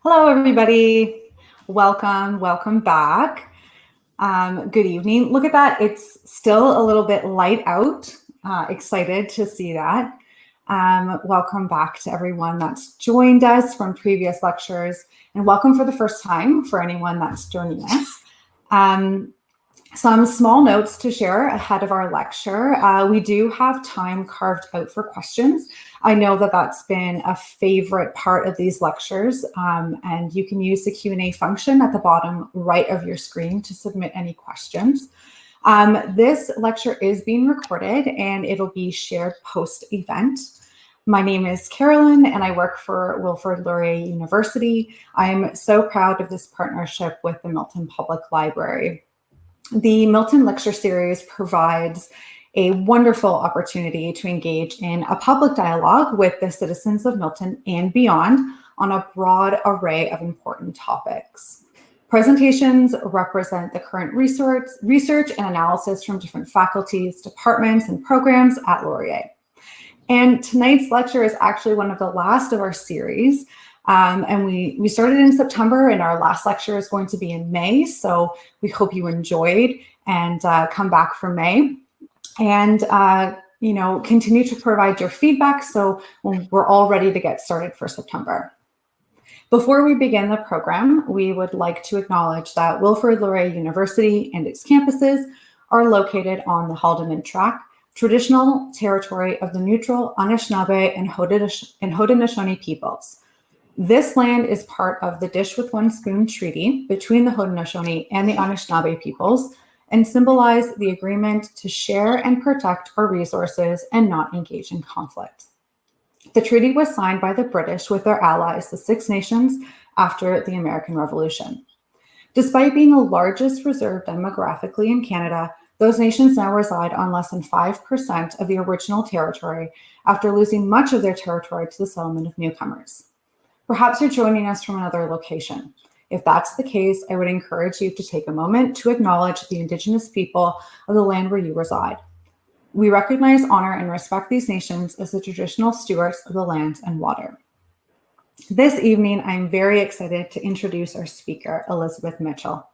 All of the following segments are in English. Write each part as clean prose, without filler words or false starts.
Hello, everybody. Welcome back. Good evening. Look at that. It's still a little bit light out. Excited to see that. Welcome back to everyone that's joined us from previous lectures, and welcome for the first time for anyone that's joining us. Some small notes to share ahead of our lecture. We do have time carved out for questions. I know that that's been a favorite part of these lectures, and you can use the Q&A function at the bottom right of your screen to submit any questions. This lecture is being recorded and it'll be shared post-event. My name is Carolyn and I work for Wilfrid Laurier University. I am so proud of this partnership with the Milton Public Library. The Milton Lecture Series provides a wonderful opportunity to engage in a public dialogue with the citizens of Milton and beyond on a broad array of important topics. Presentations represent the current research and analysis from different faculties, departments, and programs at Laurier. And tonight's lecture is actually one of the last of our series. And we started in September and our last lecture is going to be in May. So we hope you enjoyed and come back for May and, continue to provide your feedback. So we're all ready to get started for September. Before we begin the program, we would like to acknowledge that Wilfrid Laurier University and its campuses are located on the Haldimand Tract, traditional territory of the neutral Anishinaabe and Haudenosaunee peoples. This land is part of the Dish with One Spoon Treaty between the Haudenosaunee and the Anishinaabe peoples and symbolize the agreement to share and protect our resources and not engage in conflict. The treaty was signed by the British with their allies, the Six Nations, after the American Revolution. Despite being the largest reserve demographically in Canada, those nations now reside on less than 5% of the original territory after losing much of their territory to the settlement of newcomers. Perhaps you're joining us from another location. If that's the case, I would encourage you to take a moment to acknowledge the Indigenous people of the land where you reside. We recognize, honor, and respect these nations as the traditional stewards of the land and water. This evening, I'm very excited to introduce our speaker, Elizabeth Mitchell.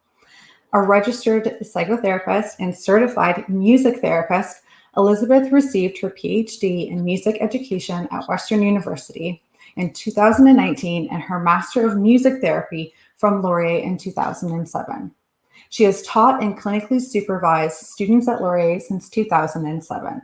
A registered psychotherapist and certified music therapist, Elizabeth received her PhD in music education at Western University in 2019 and her Master of Music Therapy from Laurier in 2007. She has taught and clinically supervised students at Laurier since 2007.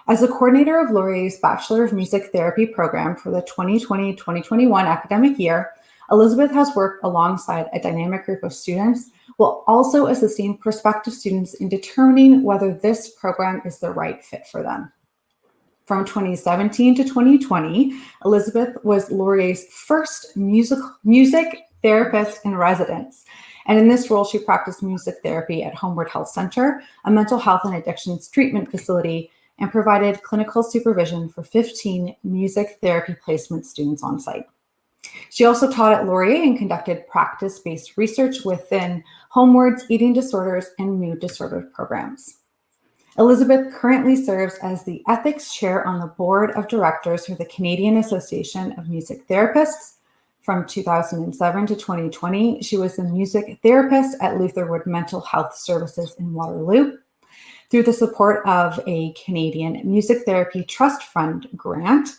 As the coordinator of Laurier's Bachelor of Music Therapy program for the 2020-2021 academic year, Elizabeth has worked alongside a dynamic group of students while also assisting prospective students in determining whether this program is the right fit for them. From 2017 to 2020, Elizabeth was Laurier's first music therapist in residence. And in this role, she practiced music therapy at Homeward Health Center, a mental health and addictions treatment facility, and provided clinical supervision for 15 music therapy placement students on site. She also taught at Laurier and conducted practice-based research within Homeward's eating disorders and mood disorder programs. Elizabeth currently serves as the ethics chair on the board of directors for the Canadian Association of Music Therapists. From 2007 to 2020, she was the music therapist at Lutherwood Mental Health Services in Waterloo. Through the support of a Canadian Music Therapy Trust Fund grant,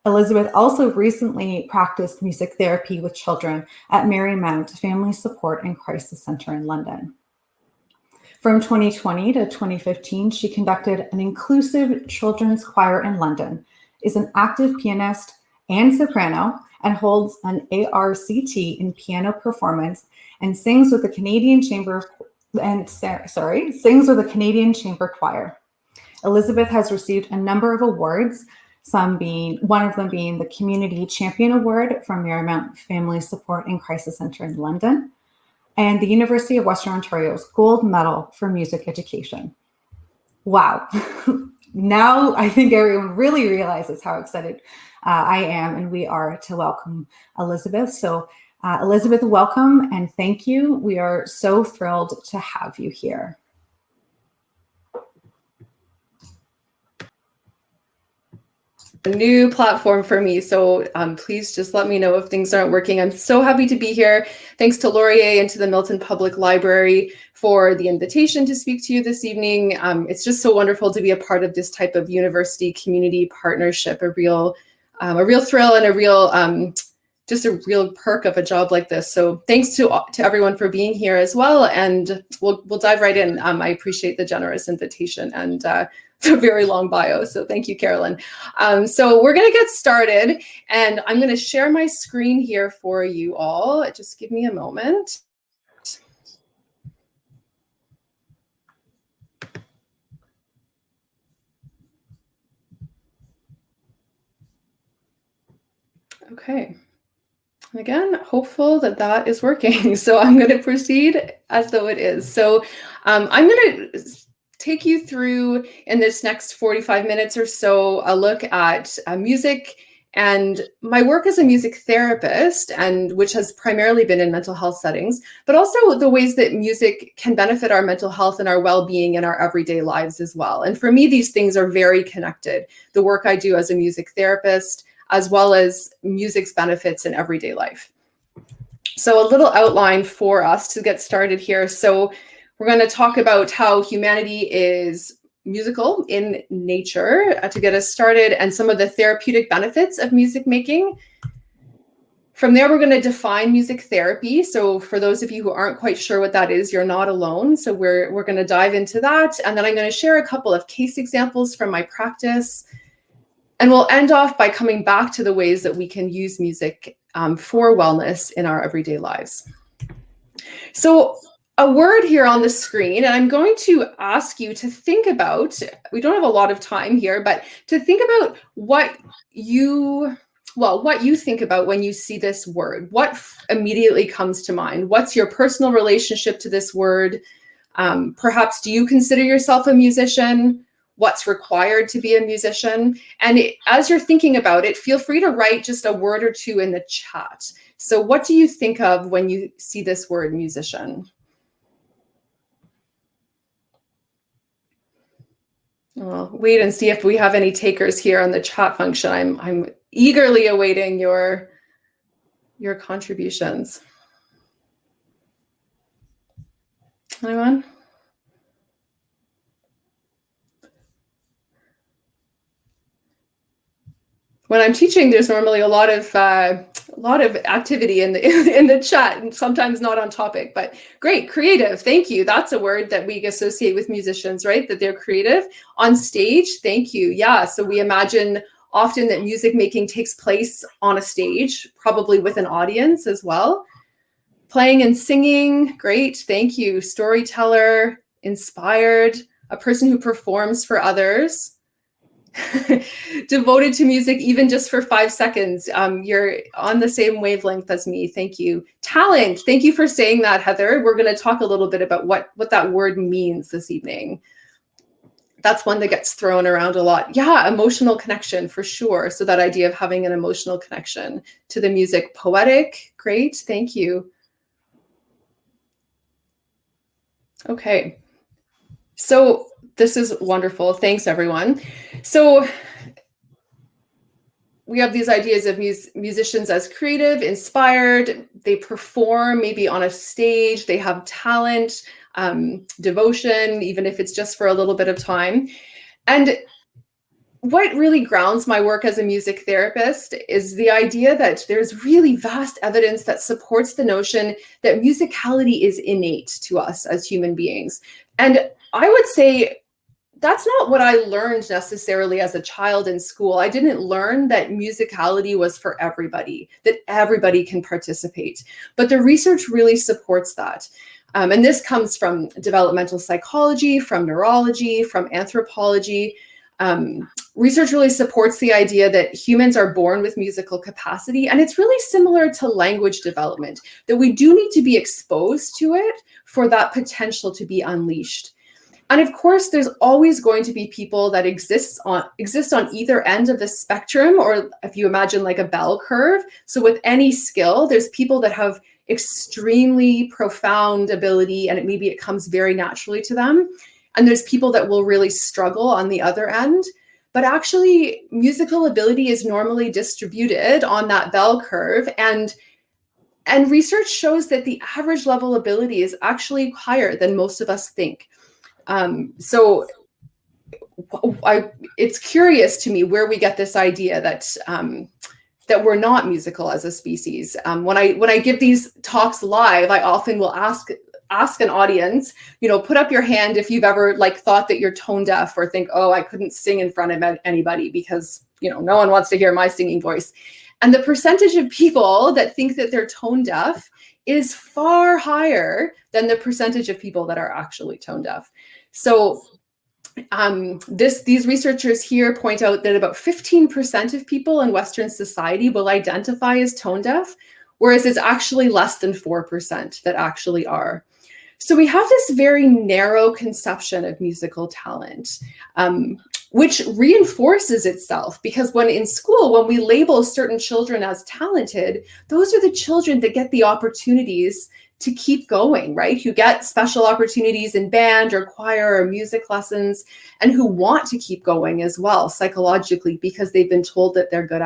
Elizabeth also recently practiced music therapy with children at Marymount Family Support and Crisis Centre in London. From 2020 to 2015, she conducted an inclusive children's choir in London, is an active pianist and soprano, and holds an ARCT in piano performance, and sings with the Canadian Chamber Choir. Elizabeth has received a number of awards, one of them being the Community Champion Award from Marymount Family Support and Crisis Centre in London, and the University of Western Ontario's Gold Medal for Music Education. Wow. Now I think everyone really realizes how excited I am and we are to welcome Elizabeth. So Elizabeth, welcome and thank you. We are so thrilled to have you here. new platform for me, so please just let me know if things aren't working. I'm so happy to be here. Thanks to Laurier and to the Milton Public Library for the invitation to speak to you this evening. It's just so wonderful to be a part of this type of university community partnership, a real thrill and a real just a real perk of a job like this. So thanks to everyone for being here as well, and we'll dive right in. I appreciate the generous invitation and a very long bio, so thank you, Carolyn. So we're going to get started, and I'm going to share my screen here for you all. Just give me a moment. Okay. Again, hopeful that that is working. So I'm going to proceed as though it is. So I'm going to take you through in this next 45 minutes or so a look at music and my work as a music therapist, and which has primarily been in mental health settings, but also the ways that music can benefit our mental health and our well-being in our everyday lives as well. And for me, these things are very connected. The work I do as a music therapist, as well as music's benefits in everyday life. So a little outline for us to get started here. So we're going to talk about how humanity is musical in nature to get us started, and some of the therapeutic benefits of music making. From there, we're going to define music therapy. So for those of you who aren't quite sure what that is, you're not alone. So we're going to dive into that. And then I'm going to share a couple of case examples from my practice. And we'll end off by coming back to the ways that we can use music for wellness in our everyday lives. So a word here on the screen, and I'm going to ask you to think about, we don't have a lot of time here, but to think about what you think about when you see this word. What immediately comes to mind? What's your personal relationship to this word? Perhaps do you consider yourself a musician? What's required to be a musician? And as you're thinking about it, feel free to write just a word or two in the chat. So what do you think of when you see this word musician? Well, wait and see if we have any takers here on the chat function. I'm eagerly awaiting your contributions. Anyone? When I'm teaching, there's normally a lot of activity in the chat, and sometimes not on topic. But great, creative. Thank you. That's a word that we associate with musicians, right? That they're creative on stage. Thank you. Yeah. So we imagine often that music making takes place on a stage, probably with an audience as well. Playing and singing. Great. Thank you. Storyteller, inspired, a person who performs for others. Devoted to music, even just for 5 seconds. You're on the same wavelength as me. Thank you. Talent. Thank you for saying that, Heather. We're going to talk a little bit about what that word means this evening. That's one that gets thrown around a lot. Yeah, emotional connection for sure. So that idea of having an emotional connection to the music. Poetic. Great. Thank you. Okay. So this is wonderful. Thanks, everyone. So we have these ideas of musicians as creative, inspired. They perform maybe on a stage. They have talent, devotion, even if it's just for a little bit of time. And what really grounds my work as a music therapist is the idea that there's really vast evidence that supports the notion that musicality is innate to us as human beings. And I would say that's not what I learned necessarily as a child in school. I didn't learn that musicality was for everybody, that everybody can participate. But the research really supports that. And this comes from developmental psychology, from neurology, from anthropology. Research really supports the idea that humans are born with musical capacity. And it's really similar to language development, that we do need to be exposed to it for that potential to be unleashed. And of course, there's always going to be people that exist on either end of the spectrum, or if you imagine like a bell curve. So with any skill, there's people that have extremely profound ability, and maybe it comes very naturally to them. And there's people that will really struggle on the other end. but actually musical ability is normally distributed on that bell curve, and research shows that the average level ability is actually higher than most of us think. So it's curious to me where we get this idea that that we're not musical as a species. When I give these talks live, I often will ask an audience, put up your hand if you've ever thought that you're tone deaf, or think, oh, I couldn't sing in front of anybody because no one wants to hear my singing voice. And the percentage of people that think that they're tone deaf is far higher than the percentage of people that are actually tone deaf. So these researchers here point out that about 15% of people in Western society will identify as tone deaf, whereas it's actually less than 4% that actually are. So we have this very narrow conception of musical talent, which reinforces itself, because when in school, when we label certain children as talented, those are the children that get the opportunities to keep going, right? Who get special opportunities in band or choir or music lessons, and who want to keep going as well psychologically because they've been told that they're good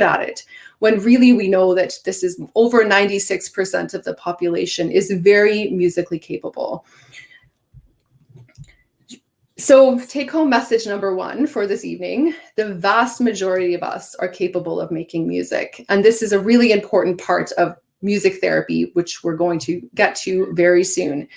at it. When really we know that this is over 96% of the population is very musically capable. So take home message number one for this evening: the vast majority of us are capable of making music. And this is a really important part of music therapy, which we're going to get to very soon.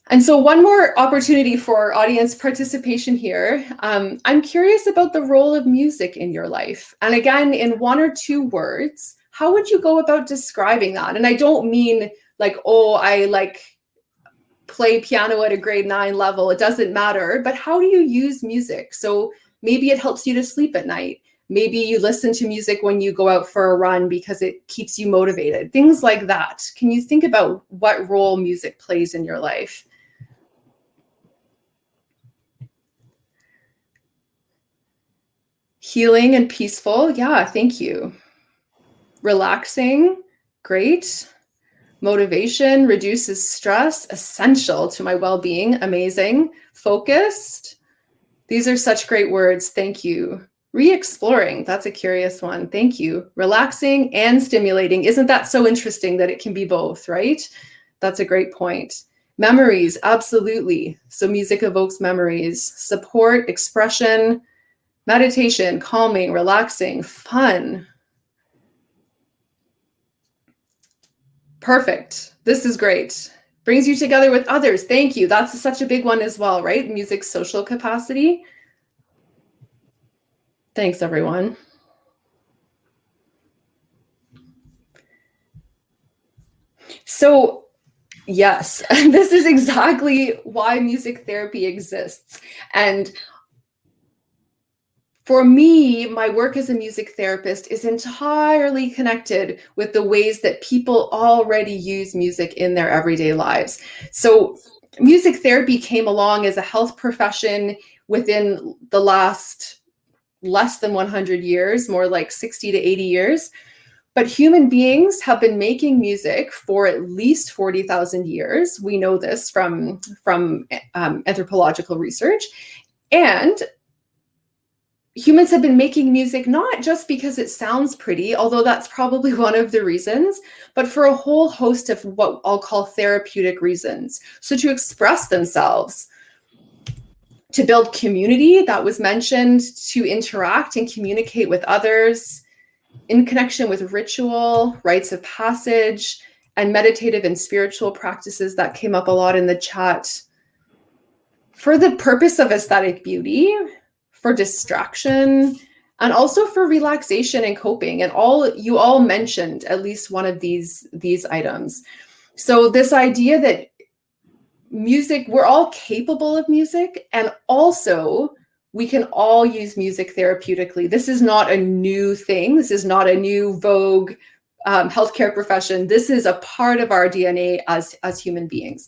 And so one more opportunity for audience participation here. I'm curious about the role of music in your life. And again, in one or two words, how would you go about describing that? And I don't mean I play piano at a grade 9 level. It doesn't matter. But how do you use music? So maybe it helps you to sleep at night. Maybe you listen to music when you go out for a run because it keeps you motivated. Things like that. Can you think about what role music plays in your life? Healing and peaceful. Yeah, thank you. Relaxing. Great. Motivation, reduces stress, essential to my well-being. Amazing. Focused. These are such great words. Thank you. Re-exploring. That's a curious one. Thank you. Relaxing and stimulating. Isn't that so interesting that it can be both, right? That's a great point. Memories. Absolutely. So music evokes memories. Support, expression, meditation, calming, relaxing, fun. Perfect. This is great. Brings you together with others. Thank you. That's such a big one as well, right? Music's social capacity. Thanks, everyone. So, yes, this is exactly why music therapy exists. And for me, my work as a music therapist is entirely connected with the ways that people already use music in their everyday lives. So music therapy came along as a health profession within the last less than 100 years, more like 60 to 80 years. But human beings have been making music for at least 40,000 years. We know this from anthropological research. And humans have been making music not just because it sounds pretty, although that's probably one of the reasons, but for a whole host of what I'll call therapeutic reasons. So to express themselves, to build community, that was mentioned, to interact and communicate with others, in connection with ritual, rites of passage, and meditative and spiritual practices that came up a lot in the chat. For the purpose of aesthetic beauty, for distraction, and also for relaxation and coping. And you all mentioned at least one of these items. So this idea that music, we're all capable of music, and also we can all use music therapeutically. This is not a new thing. This is not a new vogue healthcare profession. This is a part of our DNA as human beings.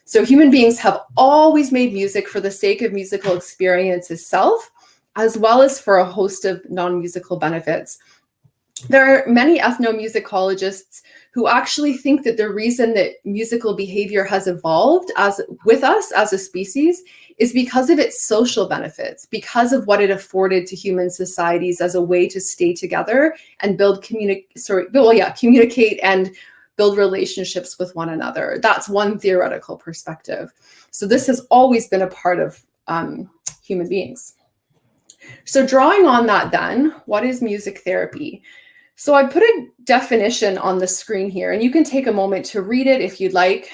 So human beings have always made music for the sake of musical experience itself, as well as for a host of non-musical benefits. There are many ethnomusicologists who actually think that the reason that musical behavior has evolved with us as a species is because of its social benefits, because of what it afforded to human societies as a way to stay together and communicate and build relationships with one another. That's one theoretical perspective. So this has always been a part of human beings. So drawing on that then, what is music therapy? So I put a definition on the screen here, and you can take a moment to read it if you'd like.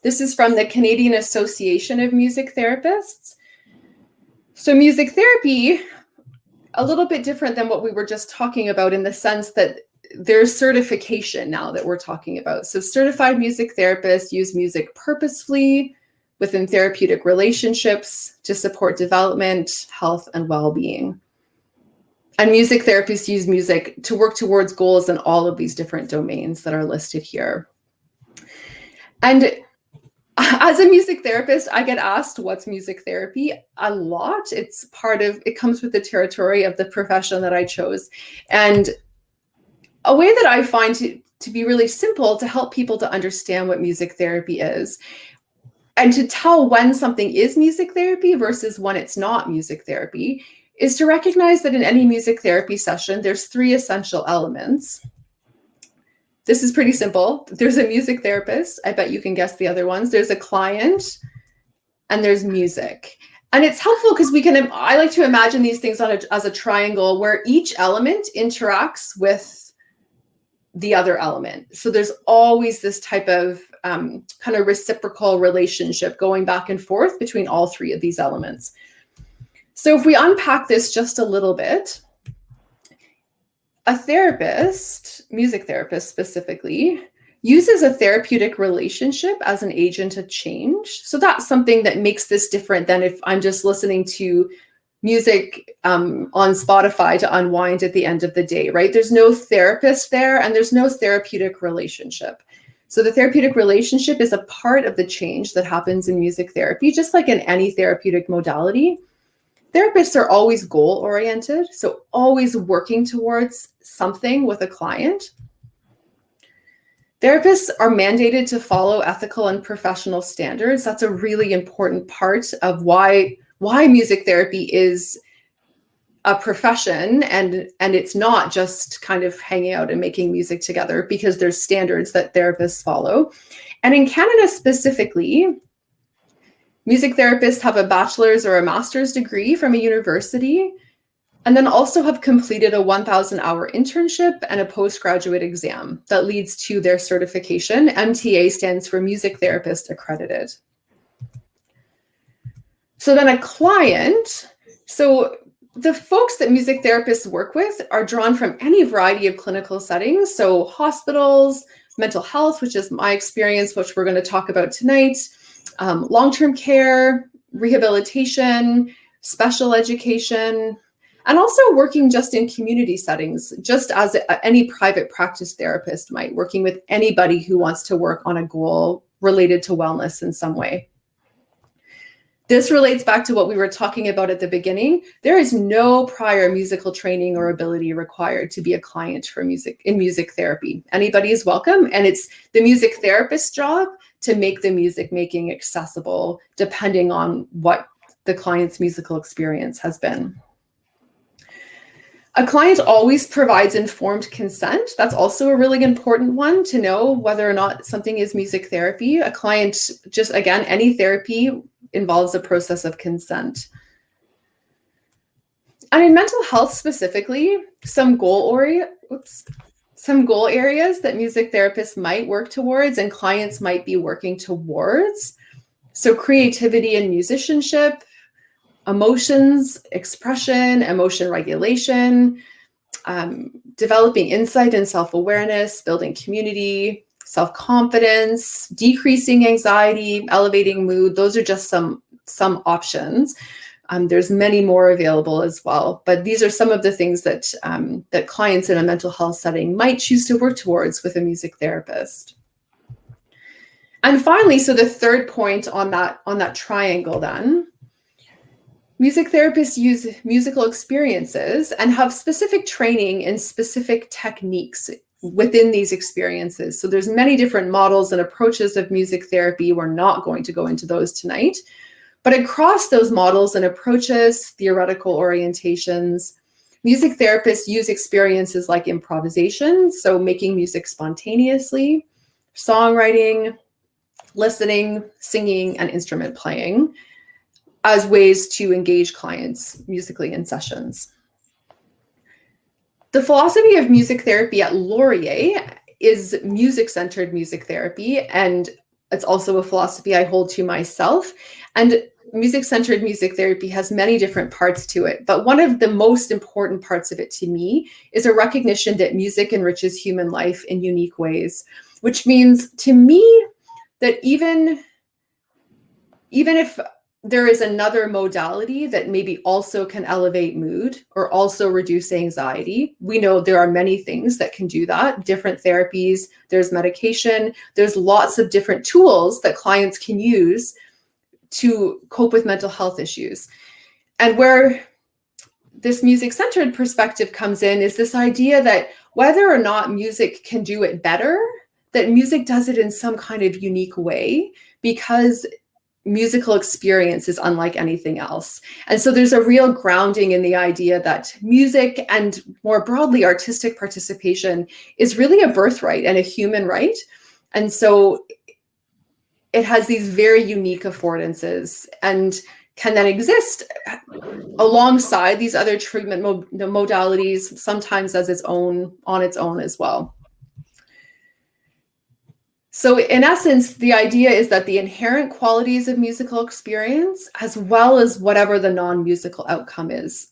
This is from the Canadian Association of Music Therapists. So music therapy, a little bit different than what we were just talking about in the sense that there's certification now that we're talking about. So certified music therapists use music purposefully within therapeutic relationships to support development, health, and well-being. And music therapists use music to work towards goals in all of these different domains that are listed here. And as a music therapist, I get asked, what's music therapy? A lot. It comes with the territory of the profession that I chose. And a way that I find to be really simple to help people to understand what music therapy is and to tell when something is music therapy versus when it's not music therapy is to recognize that in any music therapy session, there's 3 essential elements. This is pretty simple. There's a music therapist. I bet you can guess the other ones. There's a client, and there's music. And it's helpful because I like to imagine these things as a triangle where each element interacts with the other element. So there's always this type of kind of reciprocal relationship going back and forth between all 3 of these elements. So if we unpack this just a little bit, a therapist, music therapist specifically, uses a therapeutic relationship as an agent of change. So that's something that makes this different than if I'm just listening to music on Spotify to unwind at the end of the day, right? There's no therapist there and there's no therapeutic relationship. So the therapeutic relationship is a part of the change that happens in music therapy, just like in any therapeutic modality. Therapists are always goal-oriented, so always working towards something with a client. Therapists are mandated to follow ethical and professional standards. That's a really important part of why music therapy is a profession and it's not just kind of hanging out and making music together, because there's standards that therapists follow. And in Canada specifically, music therapists have a bachelor's or a master's degree from a university, and then also have completed a 1,000-hour internship and a postgraduate exam that leads to their certification. MTA stands for Music Therapist Accredited. So then a client, so the folks that music therapists work with are drawn from any variety of clinical settings. So hospitals, mental health, which is my experience, which we're going to talk about tonight, long-term care, rehabilitation, special education, and also working just in community settings, just as any private practice therapist might, working with anybody who wants to work on a goal related to wellness in some way. This relates back to what we were talking about at the beginning. There is no prior musical training or ability required to be a client for music therapy. Anybody is welcome, and it's the music therapist's job to make the music making accessible depending on what the client's musical experience has been. A client always provides informed consent. That's also a really important one to know whether or not something is music therapy. A client, just again, any therapy involves a process of consent. And in mental health specifically, some goal areas that music therapists might work towards and clients might be working towards. So creativity and musicianship, emotions, expression, emotion regulation, developing insight and self-awareness, building community, self-confidence, decreasing anxiety, elevating mood. Those are just some options. There's many more available as well, but these are some of the things that that clients in a mental health setting might choose to work towards with a music therapist. And finally, so the third point on that triangle then, Music therapists use musical experiences and have specific training in specific techniques within these experiences. So there's many different models and approaches of music therapy. We're not going to go into those tonight. But across those models and approaches, theoretical orientations, music therapists use experiences like improvisation, so making music spontaneously, songwriting, listening, singing, and instrument playing as ways to engage clients musically in sessions. The philosophy of music therapy at Laurier is music-centered music therapy, and it's also a philosophy I hold to myself. And music-centered music therapy has many different parts to it, but one of the most important parts of it to me is a recognition that music enriches human life in unique ways, which means to me that even if there is another modality that maybe also can elevate mood or also reduce anxiety. We know there are many things that can do that, different therapies, there's medication, there's lots of different tools that clients can use to cope with mental health issues. And where this music-centered perspective comes in is this idea that whether or not music can do it better, that music does it in some kind of unique way because musical experience is unlike anything else. And so there's a real grounding in the idea that music and more broadly artistic participation is really a birthright and a human right. And so it has these very unique affordances and can then exist alongside these other treatment modalities, sometimes as on its own as well. So in essence, the idea is that the inherent qualities of musical experience, as well as whatever the non-musical outcome is,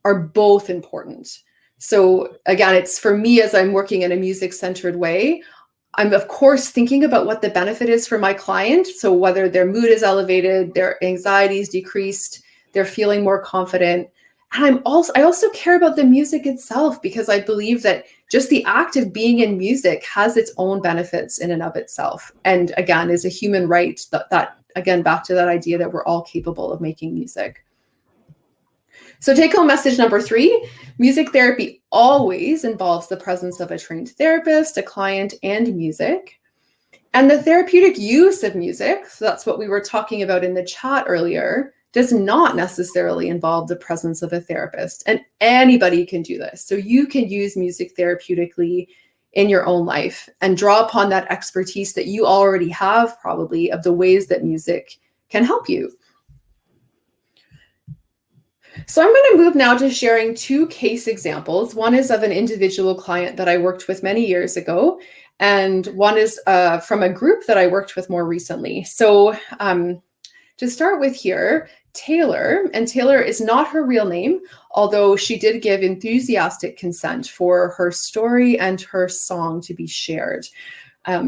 are both important. So again, it's for me, as I'm working in a music-centered way, I'm of course thinking about what the benefit is for my client. So whether their mood is elevated, their anxiety is decreased, they're feeling more confident. And I also care about the music itself, because I believe that just the act of being in music has its own benefits in and of itself. And again, is a human right that again, back to that idea that we're all capable of making music. So take home message number 3, music therapy always involves the presence of a trained therapist, a client, and music. And the therapeutic use of music, so that's what we were talking about in the chat earlier, does not necessarily involve the presence of a therapist, and anybody can do this. So you can use music therapeutically in your own life and draw upon that expertise that you already have probably of the ways that music can help you. So I'm going to move now to sharing 2 case examples. One is of an individual client that I worked with many years ago, and one is from a group that I worked with more recently. So to start with here, Taylor, and Taylor is not her real name, although she did give enthusiastic consent for her story and her song to be shared.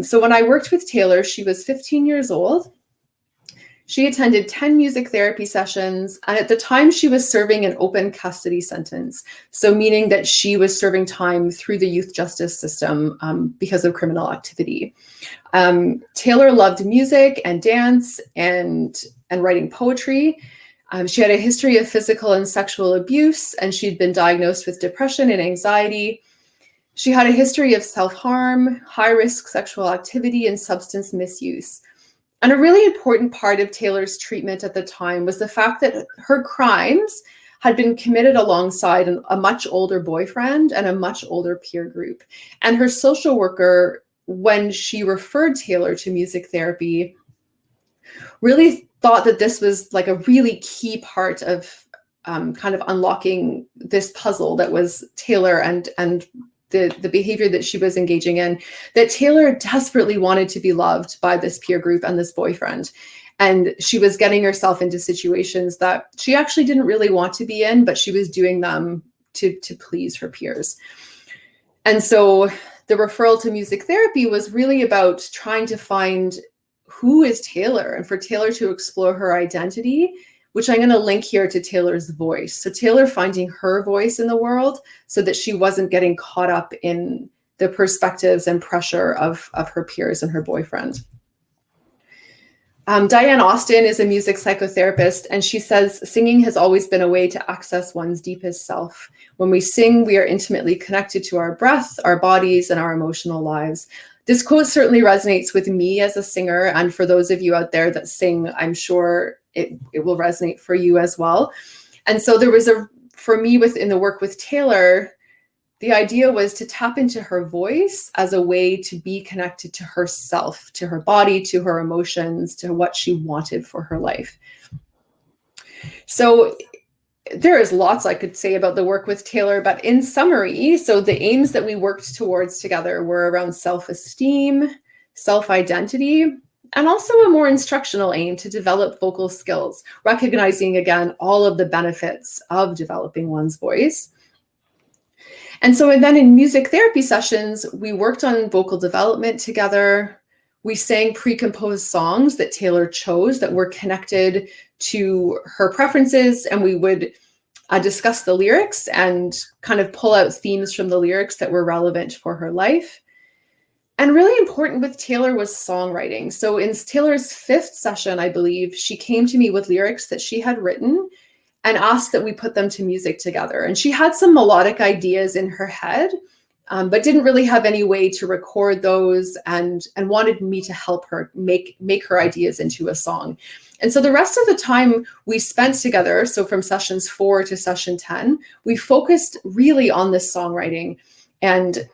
So when I worked with Taylor, she was 15 years old. She attended 10 music therapy sessions, and at the time she was serving an open custody sentence. So meaning that she was serving time through the youth justice system because of criminal activity. Taylor loved music and dance and writing poetry. She had a history of physical and sexual abuse, and she'd been diagnosed with depression and anxiety. She had a history of self-harm, high-risk sexual activity, and substance misuse. And a really important part of Taylor's treatment at the time was the fact that her crimes had been committed alongside a much older boyfriend and a much older peer group. And her social worker, when she referred Taylor to music therapy, really thought that this was like a really key part of kind of unlocking this puzzle that was Taylor and the behavior that she was engaging in, that Taylor desperately wanted to be loved by this peer group and this boyfriend. And she was getting herself into situations that she actually didn't really want to be in, but she was doing them to please her peers. And so the referral to music therapy was really about trying to find who is Taylor, and for Taylor to explore her identity, which I'm going to link here to Taylor's voice. So Taylor finding her voice in the world so that she wasn't getting caught up in the perspectives and pressure of her peers and her boyfriend. Diane Austin is a music psychotherapist, and she says singing has always been a way to access one's deepest self. When we sing, we are intimately connected to our breath, our bodies, and our emotional lives. This quote certainly resonates with me as a singer, and for those of you out there that sing, I'm sure it will resonate for you as well. And so there was for me within the work with Taylor, the idea was to tap into her voice as a way to be connected to herself, to her body, to her emotions, to what she wanted for her life. So there is lots I could say about the work with Taylor, but in summary, so the aims that we worked towards together were around self-esteem, self-identity, and also a more instructional aim to develop vocal skills, recognizing again all of the benefits of developing one's voice. And so then in music therapy sessions, we worked on vocal development together. We sang pre-composed songs that Taylor chose that were connected to her preferences, and we would discuss the lyrics and kind of pull out themes from the lyrics that were relevant for her life. And really important with Taylor was songwriting. So in Taylor's 5th session, I believe, she came to me with lyrics that she had written and asked that we put them to music together. And she had some melodic ideas in her head, but didn't really have any way to record those, and wanted me to help her make her ideas into a song. And so the rest of the time we spent together, so from sessions 4 to session 10, we focused really on this songwriting. And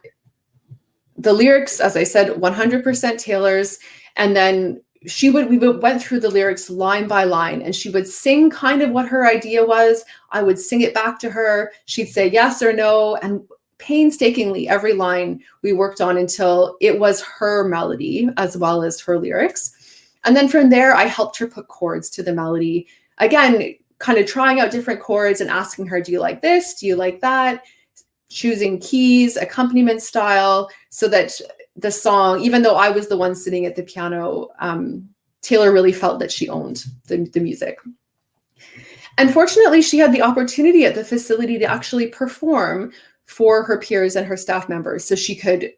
the lyrics, as I said, 100% Taylor's. And then we went through the lyrics line by line, and she would sing kind of what her idea was. I would sing it back to her. She'd say yes or no. And painstakingly, every line we worked on until it was her melody as well as her lyrics. And then from there, I helped her put chords to the melody. Again, kind of trying out different chords and asking her, do you like this? Do you like that? Choosing keys, accompaniment style, so that the song, even though I was the one sitting at the piano, Taylor really felt that she owned the music. And fortunately, she had the opportunity at the facility to actually perform for her peers and her staff members. So she could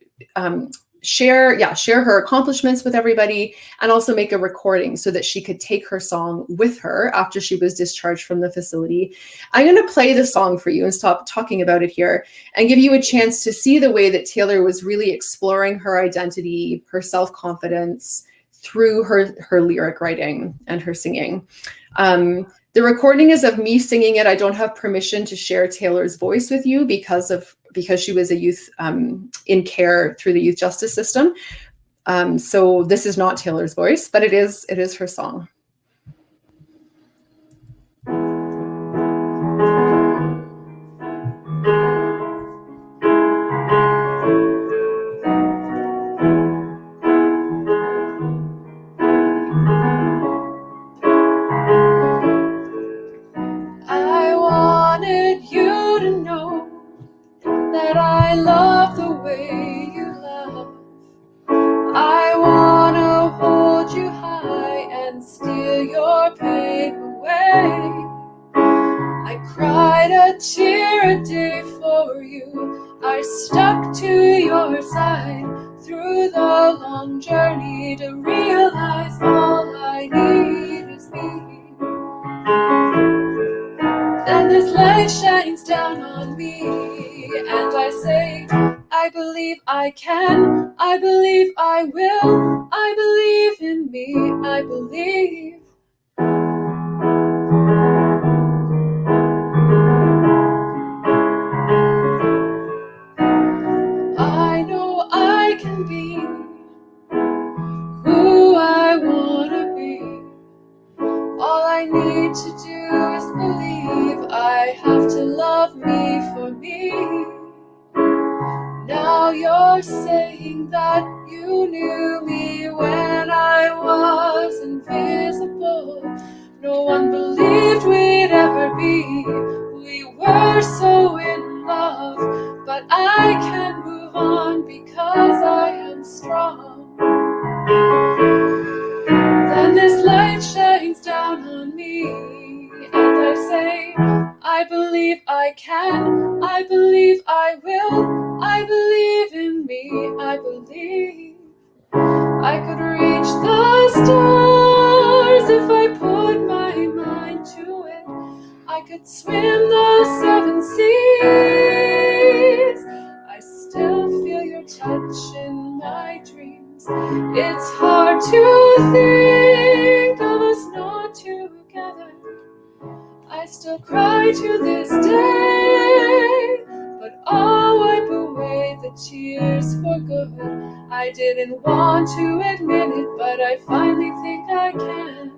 share her accomplishments with everybody, and also make a recording so that she could take her song with her after she was discharged from the facility. I'm going to play the song for you and stop talking about it here and give you a chance to see the way that Taylor was really exploring her identity, her self-confidence through her lyric writing and her singing. The recording is of me singing it. I don't have permission to share Taylor's voice with you because she was a youth in care through the youth justice system. So this is not Taylor's voice, but it is her song. I wanted you to know that I love the way you laugh. I wanna hold you high and steal your pain away. I cried a tear a day for you. I stuck to your side through the long journey to realize all I need is me. Then this light shines down on me, and I say, I believe I can, I believe I will, I believe in me, I believe. I know I can be who I wanna be. All I need to do is believe. I have to love me for me. Now you're saying that you knew me when I was invisible. No one believed we'd ever be. We were so in love, but I can move on because I am strong. Then this light shines down on me, and I say, I believe I can, I believe I will, I believe in me, I believe I could reach the stars. I could swim the 7 seas. I still feel your touch in my dreams. It's hard to think of us not together. I still cry to this day, but I'll wipe away the tears for good. I didn't want to admit it, but I finally think I can.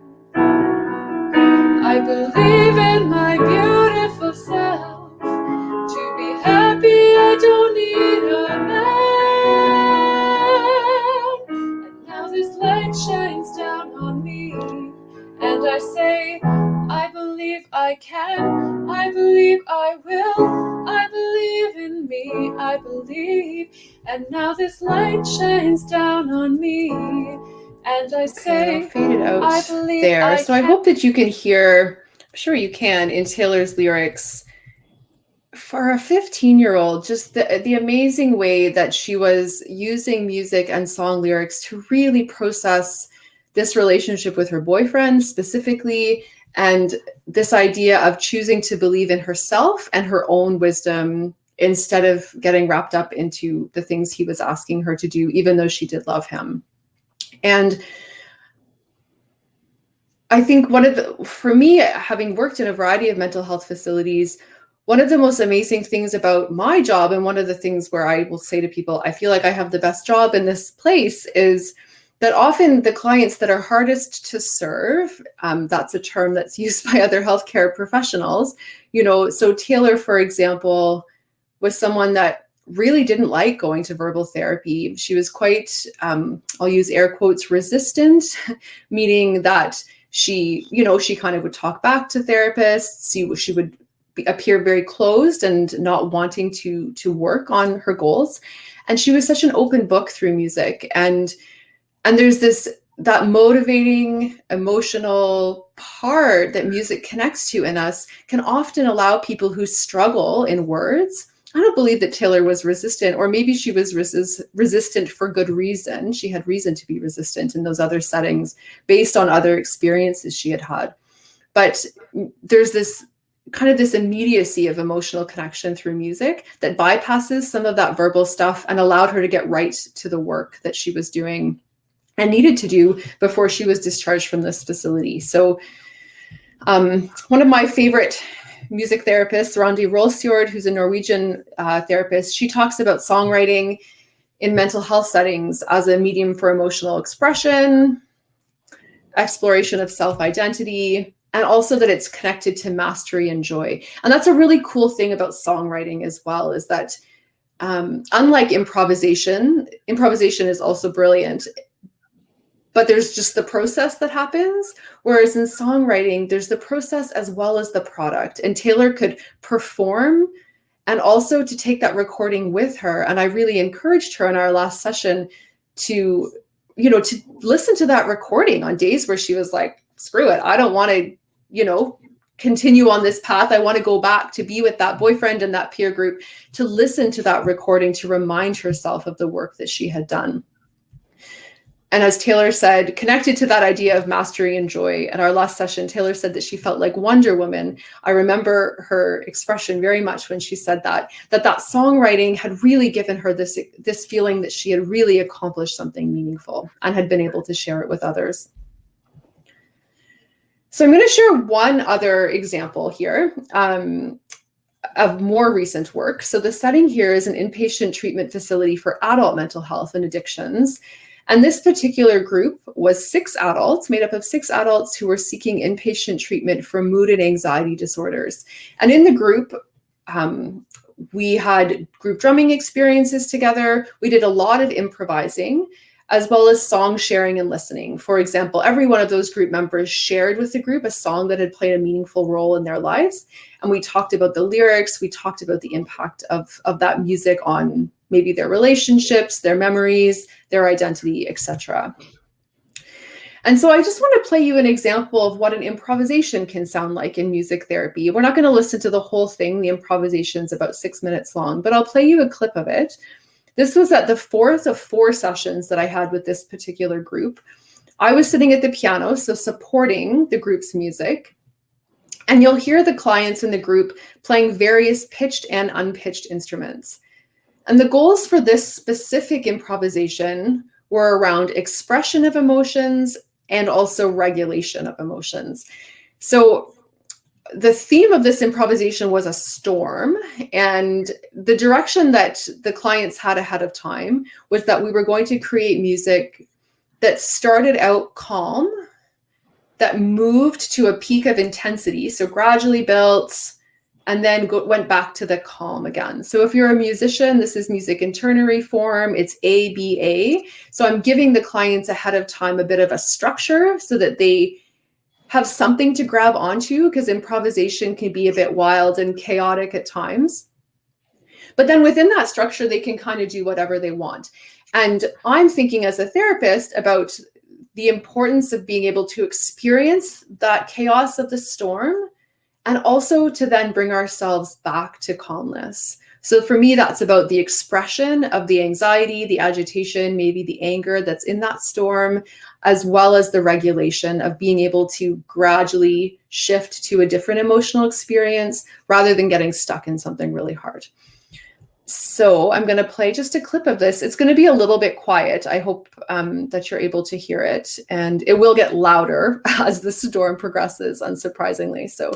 I believe in my beautiful self. To be happy, I don't need a man. And now this light shines down on me, and I say, I believe I can, I believe I will, I believe in me, I believe. And now this light shines down on me, and I say, I'll fade it out I believe there. I So I can. hope that you can hear, I'm sure you can, in Taylor's lyrics, for a 15-year-old, just the amazing way that she was using music and song lyrics to really process this relationship with her boyfriend specifically, and this idea of choosing to believe in herself and her own wisdom instead of getting wrapped up into the things he was asking her to do, even though she did love him. And I think for me, having worked in a variety of mental health facilities, one of the most amazing things about my job, and one of the things where I will say to people, I feel like I have the best job in this place, is that often the clients that are hardest to serve, that's a term that's used by other healthcare professionals, so Taylor, for example, was someone that really didn't like going to verbal therapy. She was quite, I'll use air quotes, resistant, meaning that she kind of would talk back to therapists. She would appear very closed and not wanting to work on her goals. And she was such an open book through music. And there's that motivating, emotional part that music connects to in us can often allow people who struggle in words. I don't believe that Taylor was resistant, or maybe she was resistant for good reason. She had reason to be resistant in those other settings based on other experiences she had had. But there's this immediacy of emotional connection through music that bypasses some of that verbal stuff and allowed her to get right to the work that she was doing and needed to do before she was discharged from this facility. So one of my favorite music therapists, Randi Rolsjord, who's a Norwegian therapist, she talks about songwriting in mental health settings as a medium for emotional expression, exploration of self-identity, and also that it's connected to mastery and joy. And that's a really cool thing about songwriting as well, is that unlike improvisation is also brilliant, but there's just the process that happens. Whereas in songwriting, there's the process as well as the product. And Taylor could perform and also to take that recording with her. And I really encouraged her in our last session to listen to that recording on days where she was like, screw it, I don't want to, continue on this path. I want to go back to be with that boyfriend and that peer group, to listen to that recording, to remind herself of the work that she had done. And as Taylor said, connected to that idea of mastery and joy, in our last session, Taylor said that she felt like Wonder Woman. I remember her expression very much when she said that songwriting had really given her this feeling that she had really accomplished something meaningful and had been able to share it with others. So I'm going to share one other example here of more recent work. So the setting here is an inpatient treatment facility for adult mental health and addictions. And this particular group was made up of 6 adults who were seeking inpatient treatment for mood and anxiety disorders. And in the group, we had group drumming experiences together. We did a lot of improvising, as well as song sharing and listening. For example, every one of those group members shared with the group a song that had played a meaningful role in their lives. And we talked about the lyrics, we talked about the impact of that music on maybe their relationships, their memories, their identity, etc. And so I just want to play you an example of what an improvisation can sound like in music therapy. We're not going to listen to the whole thing. The improvisation is about 6 minutes long, but I'll play you a clip of it. This was at the 4th of 4 sessions that I had with this particular group. I was sitting at the piano, so supporting the group's music. And you'll hear the clients in the group playing various pitched and unpitched instruments. And the goals for this specific improvisation were around expression of emotions and also regulation of emotions. So the theme of this improvisation was a storm, and the direction that the clients had ahead of time was that we were going to create music that started out calm, that moved to a peak of intensity, so gradually built, and then went back to the calm again. So if you're a musician, this is music in ternary form, it's ABA. So I'm giving the clients ahead of time a bit of a structure so that they have something to grab onto, because improvisation can be a bit wild and chaotic at times. But then within that structure, they can kind of do whatever they want. And I'm thinking as a therapist about the importance of being able to experience that chaos of the storm, and also to then bring ourselves back to calmness. So for me, that's about the expression of the anxiety, the agitation, maybe the anger that's in that storm, as well as the regulation of being able to gradually shift to a different emotional experience rather than getting stuck in something really hard. So I'm going to play just a clip of this. It's going to be a little bit quiet. I hope that you're able to hear it, and it will get louder as the storm progresses, unsurprisingly. So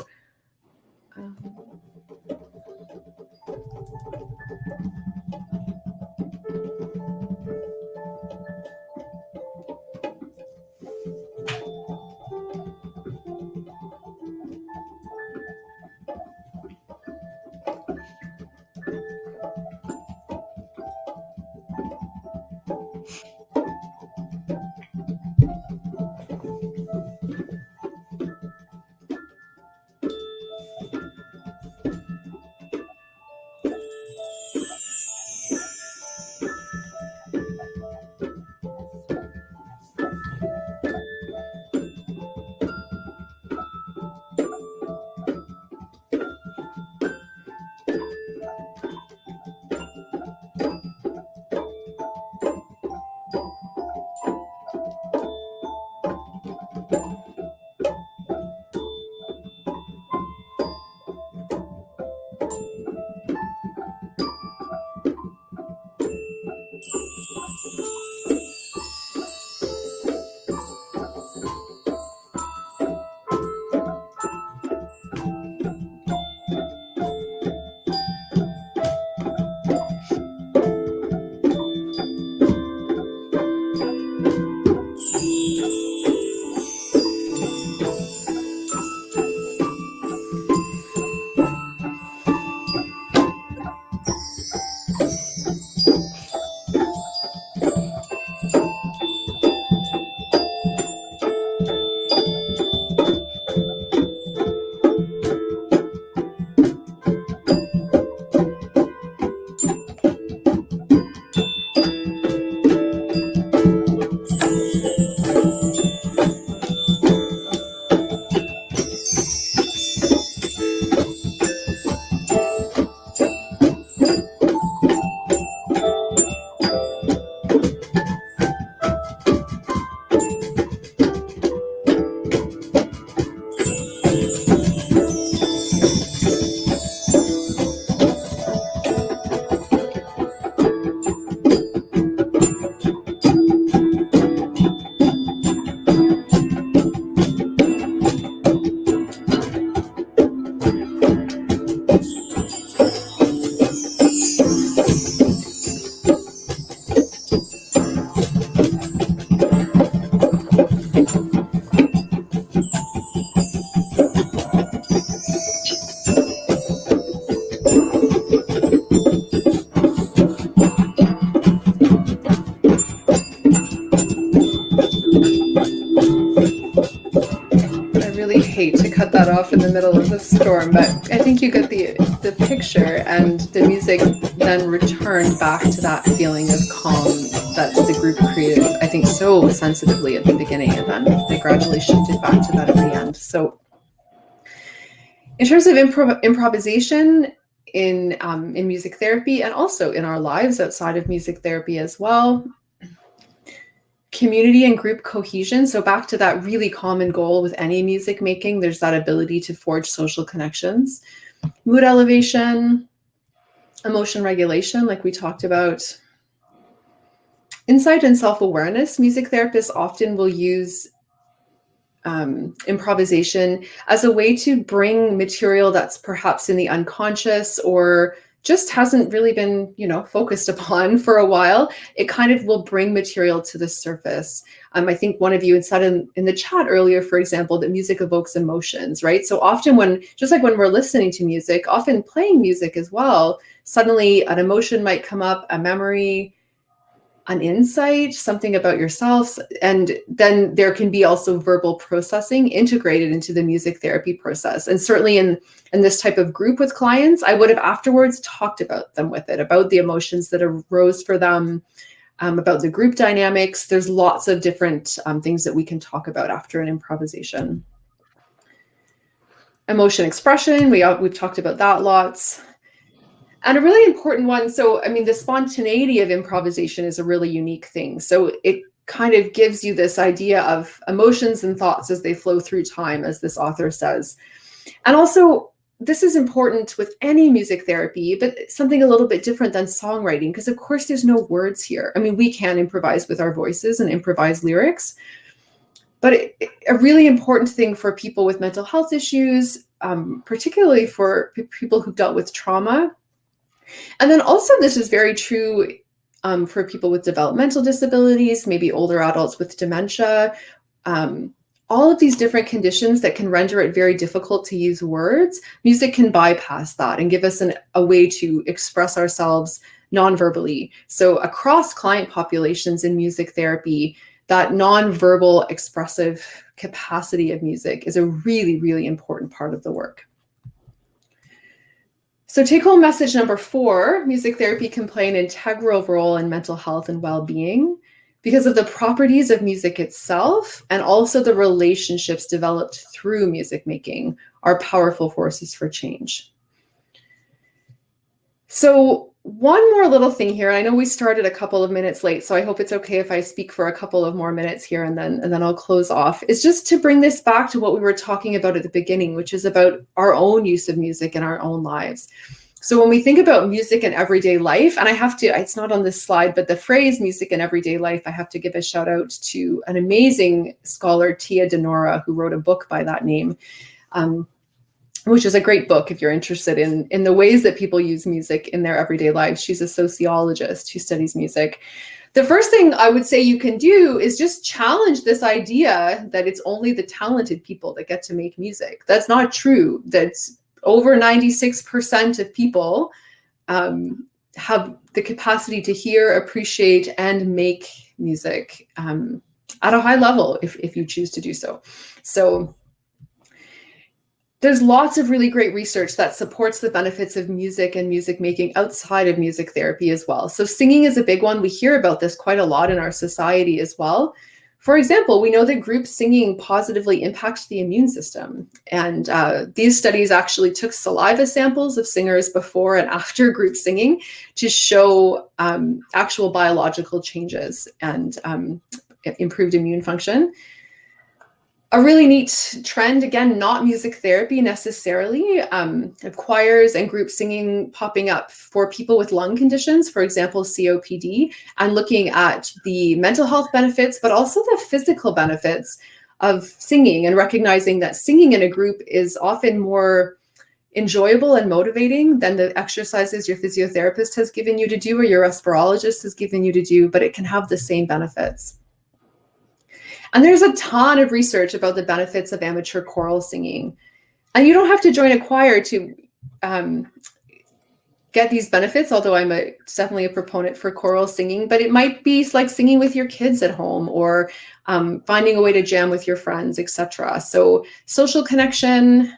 hate to cut that off in the middle of the storm, but I think you get the picture, and the music then returned back to that feeling of calm that the group created, I think, so sensitively at the beginning, and then they gradually shifted back to that at the end. So in terms of improvisation in music therapy, and also in our lives outside of music therapy as well, community and group cohesion. So back to that really common goal with any music making, there's that ability to forge social connections. Mood elevation, emotion regulation, like we talked about. Insight and self-awareness. Music therapists often will use improvisation as a way to bring material that's perhaps in the unconscious or just hasn't really been, focused upon for a while. It kind of will bring material to the surface. I think one of you had said in the chat earlier, for example, that music evokes emotions, right? So often just like when we're listening to music, often playing music as well, suddenly an emotion might come up, a memory, an insight, something about yourself, and then there can be also verbal processing integrated into the music therapy process. And certainly in this type of group with clients, I would have afterwards talked about the emotions that arose for them, about the group dynamics. There's lots of different things that we can talk about after an improvisation. Emotion expression, we've talked about that lots. And a really important one, the spontaneity of improvisation is a really unique thing. So it kind of gives you this idea of emotions and thoughts as they flow through time, as this author says. And also, this is important with any music therapy, but something a little bit different than songwriting, because of course there's no words here. We can improvise with our voices and improvise lyrics, but a really important thing for people with mental health issues, particularly for people who've dealt with trauma. And then also this is very true for people with developmental disabilities, maybe older adults with dementia, all of these different conditions that can render it very difficult to use words. Music can bypass that and give us a way to express ourselves non-verbally. So across client populations in music therapy, that non-verbal expressive capacity of music is a really, really important part of the work. So take-home message number 4, music therapy can play an integral role in mental health and well-being because of the properties of music itself, and also the relationships developed through music making are powerful forces for change. So one more little thing here. I know we started a couple of minutes late, so I hope it's okay if I speak for a couple of more minutes here and then I'll close off. It's just to bring this back to what we were talking about at the beginning, which is about our own use of music in our own lives. So when we think about music in everyday life, and it's not on this slide, but the phrase music in everyday life, I have to give a shout out to an amazing scholar, Tia Denora, who wrote a book by that name, which is a great book if you're interested in the ways that people use music in their everyday lives. She's a sociologist who studies music. The first thing I would say you can do is just challenge this idea that it's only the talented people that get to make music. That's not true. That's over 96% of people have the capacity to hear, appreciate, and make music at a high level if you choose to do so. So there's lots of really great research that supports the benefits of music and music making outside of music therapy as well. So singing is a big one. We hear about this quite a lot in our society as well. For example, we know that group singing positively impacts the immune system. And these studies actually took saliva samples of singers before and after group singing to show actual biological changes and improved immune function. A really neat trend, again, not music therapy necessarily, choirs and group singing popping up for people with lung conditions, for example, COPD, and looking at the mental health benefits, but also the physical benefits of singing, and recognizing that singing in a group is often more enjoyable and motivating than the exercises your physiotherapist has given you to do or your respirologist has given you to do, but it can have the same benefits. And there's a ton of research about the benefits of amateur choral singing. And you don't have to join a choir to get these benefits, although I'm definitely a proponent for choral singing, but it might be like singing with your kids at home or finding a way to jam with your friends, etc. So social connection,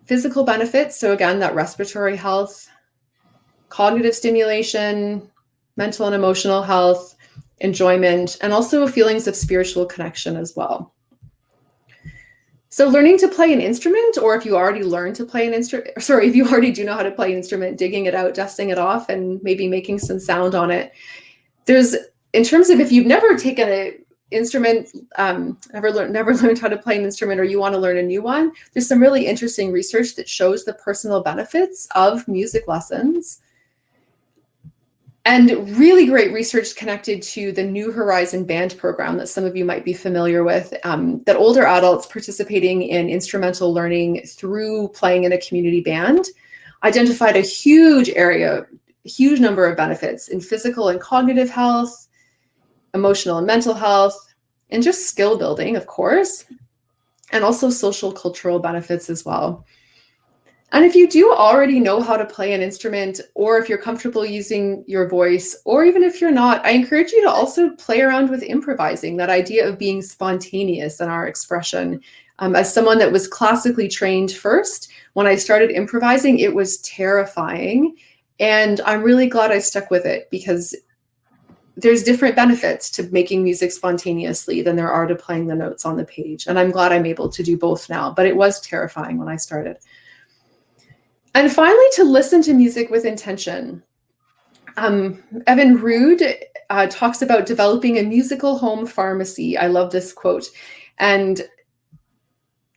physical benefits. So again, that respiratory health, cognitive stimulation, mental and emotional health, enjoyment, and also feelings of spiritual connection as well. So learning to play an instrument, or if you already learned to play an instrument, if you already do know how to play an instrument, digging it out, dusting it off, and maybe making some sound on it. There's in terms of if you've never taken an instrument, never learned how to play an instrument, or you want to learn a new one, there's some really interesting research that shows the personal benefits of music lessons. And really great research connected to the New Horizon Band program that some of you might be familiar with, that older adults participating in instrumental learning through playing in a community band identified a huge number of benefits in physical and cognitive health, emotional and mental health, and just skill building, of course, and also social cultural benefits as well. And if you do already know how to play an instrument, or if you're comfortable using your voice, or even if you're not, I encourage you to also play around with improvising, that idea of being spontaneous in our expression. As someone that was classically trained first, when I started improvising, it was terrifying. And I'm really glad I stuck with it, because there's different benefits to making music spontaneously than there are to playing the notes on the page. And I'm glad I'm able to do both now, but it was terrifying when I started. And finally, to listen to music with intention. Evan Rood talks about developing a musical home pharmacy. I love this quote. And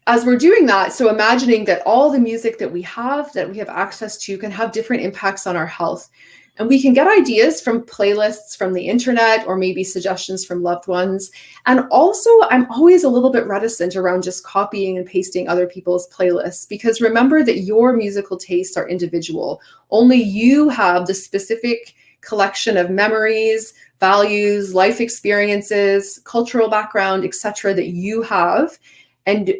as we're doing that, so imagining that all the music that we have access to, can have different impacts on our health. And we can get ideas from playlists from the internet, or maybe suggestions from loved ones. And also, I'm always a little bit reticent around just copying and pasting other people's playlists, because remember that your musical tastes are individual. Only you have the specific collection of memories, values, life experiences, cultural background, etc. that you have. And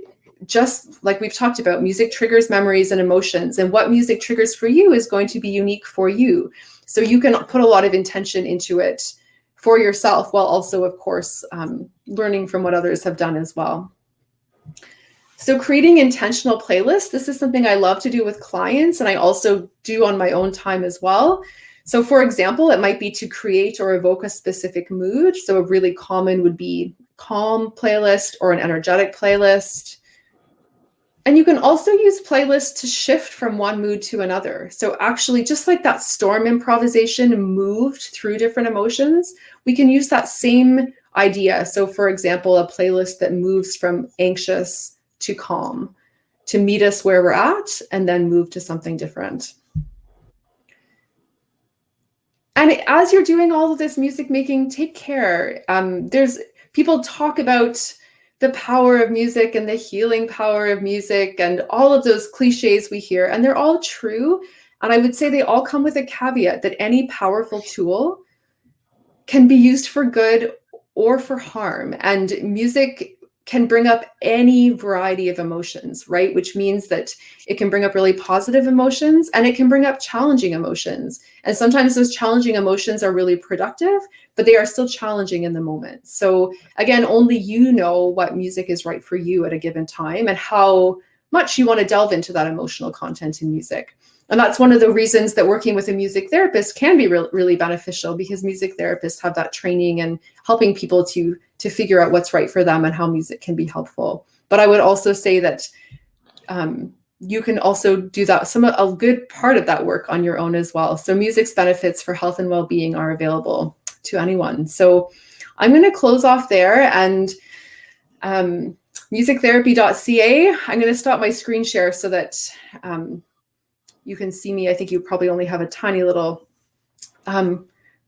just like we've talked about, music triggers memories and emotions, and what music triggers for you is going to be unique for you. So you can put a lot of intention into it for yourself, while also, of course, learning from what others have done as well. So creating intentional playlists, this is something I love to do with clients, and I also do on my own time as well. So for example, it might be to create or evoke a specific mood. So a really common would be calm playlist or an energetic playlist. And you can also use playlists to shift from one mood to another. So actually, just like that storm improvisation moved through different emotions, we can use that same idea. So for example, a playlist that moves from anxious to calm to meet us where we're at, and then move to something different. And as you're doing all of this music making, take care. People talk about the power of music and the healing power of music and all of those cliches we hear, and they're all true. And I would say they all come with a caveat that any powerful tool can be used for good or for harm. And music can bring up any variety of emotions, right? Which means that it can bring up really positive emotions, and it can bring up challenging emotions. And sometimes those challenging emotions are really productive, but they are still challenging in the moment. So again, only you know what music is right for you at a given time, and how much you want to delve into that emotional content in music. And that's one of the reasons that working with a music therapist can be really beneficial, because music therapists have that training and helping people to figure out what's right for them and how music can be helpful. But I would also say that you can also do that, a good part of that work on your own as well. So music's benefits for health and well-being are available to anyone. So I'm going to close off there, and musictherapy.ca, I'm going to stop my screen share so that you can see me. I think you probably only have a tiny little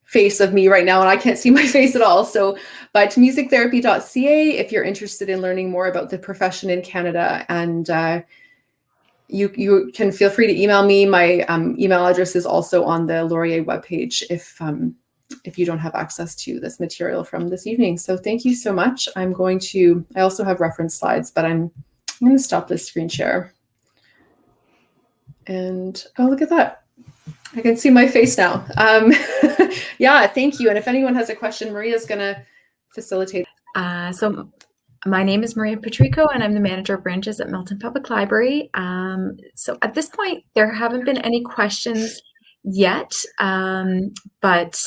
face of me right now, and I can't see my face at all. So, but musictherapy.ca if you're interested in learning more about the profession in Canada, and you can feel free to email me. My email address is also on the Laurier webpage if you don't have access to this material from this evening. So thank you so much. I also have reference slides, but I'm going to stop this screen share. And oh, look at that. I can see my face now. Yeah, thank you. And if anyone has a question, Maria's going to facilitate. So my name is Maria Patrico, and I'm the manager of branches at Milton Public Library. So at this point, there haven't been any questions yet, but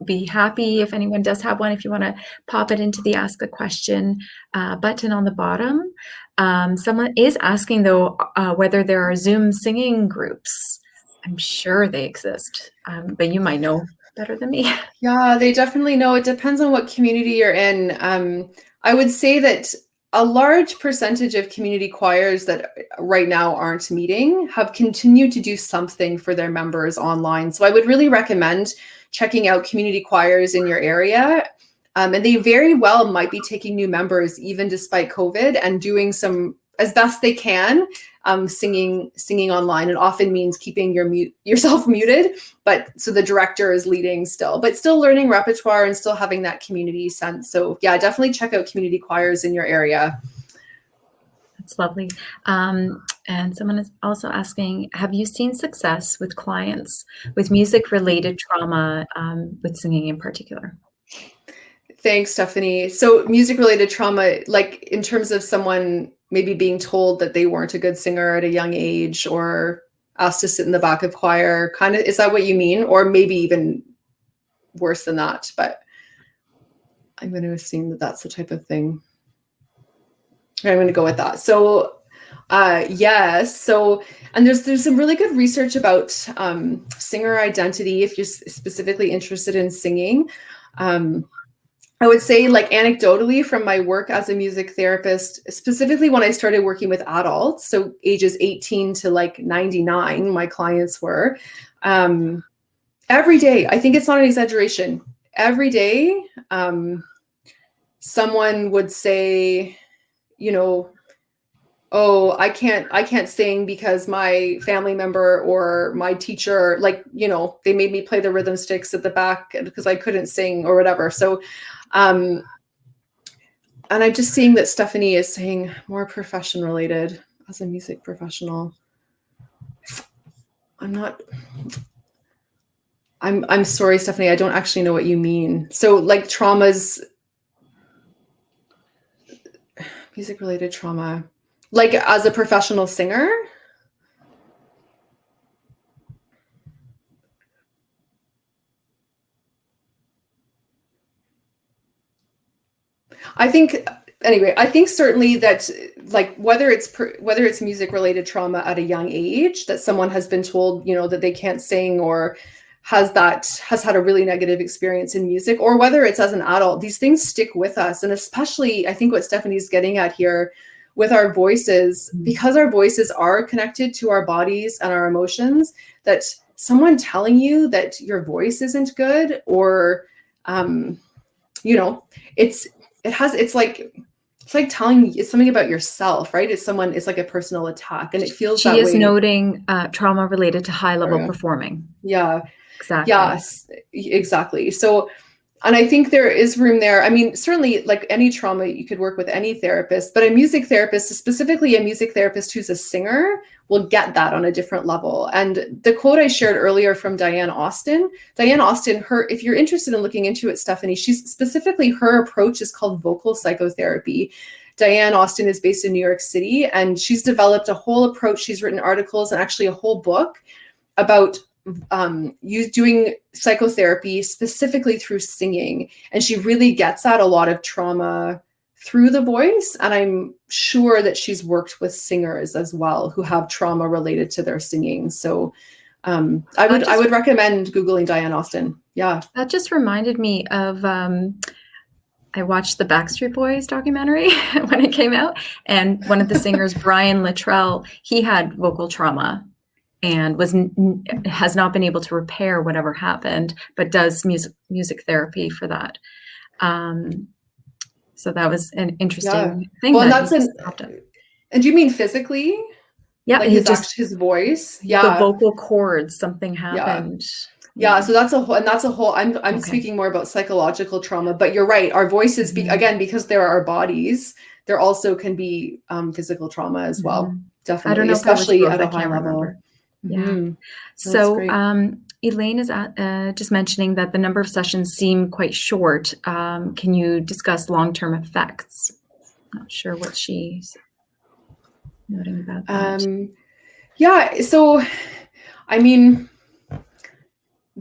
be happy if anyone does have one, if you want to pop it into the Ask a Question button on the bottom. Someone is asking, though, whether there are Zoom singing groups. I'm sure they exist, but you might know better than me. Yeah, they definitely know. It depends on what community you're in. I would say that a large percentage of community choirs that right now aren't meeting have continued to do something for their members online. So I would really recommend checking out community choirs in your area. And they very well might be taking new members even despite COVID and doing some, as best they can, singing online. It often means keeping yourself muted, but so the director is leading still, but still learning repertoire and still having that community sense. So yeah, definitely check out community choirs in your area. That's lovely. And someone is also asking, have you seen success with clients with music-related trauma, with singing in particular? Thanks, Stephanie. So music-related trauma, like in terms of someone maybe being told that they weren't a good singer at a young age or asked to sit in the back of choir, kind of, is that what you mean? Or maybe even worse than that, but I'm going to assume that that's the type of thing. I'm going to go with that. So yes. So, and there's some really good research about singer identity if you're specifically interested in singing. I would say, like, anecdotally from my work as a music therapist, specifically when I started working with adults, so ages 18 to like 99, my clients were, every day, I think it's not an exaggeration, every day, someone would say, you know, oh, I can't sing because my family member or my teacher, like, you know, they made me play the rhythm sticks at the back because I couldn't sing or whatever. So, and I'm just seeing that Stephanie is saying more profession related as a music professional. I'm sorry, Stephanie, I don't actually know what you mean. So like traumas, music related trauma, like as a professional singer? I think certainly that, like, whether it's music related trauma at a young age that someone has been told, you know, that they can't sing or has had a really negative experience in music, or whether it's as an adult, these things stick with us. And especially I think what Stephanie's getting at here with our voices, because our voices are connected to our bodies and our emotions, that someone telling you that your voice isn't good, or you know, it's like telling you something about yourself, right? It's like a personal attack, and it feels that way. She is noting trauma related to high level performing. Yeah, exactly. Yes, exactly. So, and I think there is room there. I mean, certainly, like any trauma, you could work with any therapist, but a music therapist, specifically a music therapist who's a singer, will get that on a different level. And the quote I shared earlier from Diane Austin, if you're interested in looking into it, Stephanie, her approach is called vocal psychotherapy. Diane Austin is based in New York City, and she's developed a whole approach. She's written articles and actually a whole book about you doing psychotherapy specifically through singing. And she really gets at a lot of trauma through the voice. And I'm sure that she's worked with singers as well who have trauma related to their singing. So I would recommend Googling Diane Austin. Yeah. That just reminded me of, I watched the Backstreet Boys documentary when it came out, and one of the singers, Brian Littrell, he had vocal trauma and has not been able to repair whatever happened, but does music therapy for that. So that was an interesting thing. Well, and do you mean physically? Yeah, like his voice. Yeah, the vocal cords. Something happened. Yeah. So that's a whole. I'm speaking more about psychological trauma, but you're right. Our voices, again, because they're our bodies, there also can be physical trauma as well. Definitely, I don't know, especially at a high level. Yeah. Mm-hmm. So Elaine is just mentioning that the number of sessions seem quite short. Can you discuss long-term effects? Not sure what she's noting about that. Yeah. So, I mean,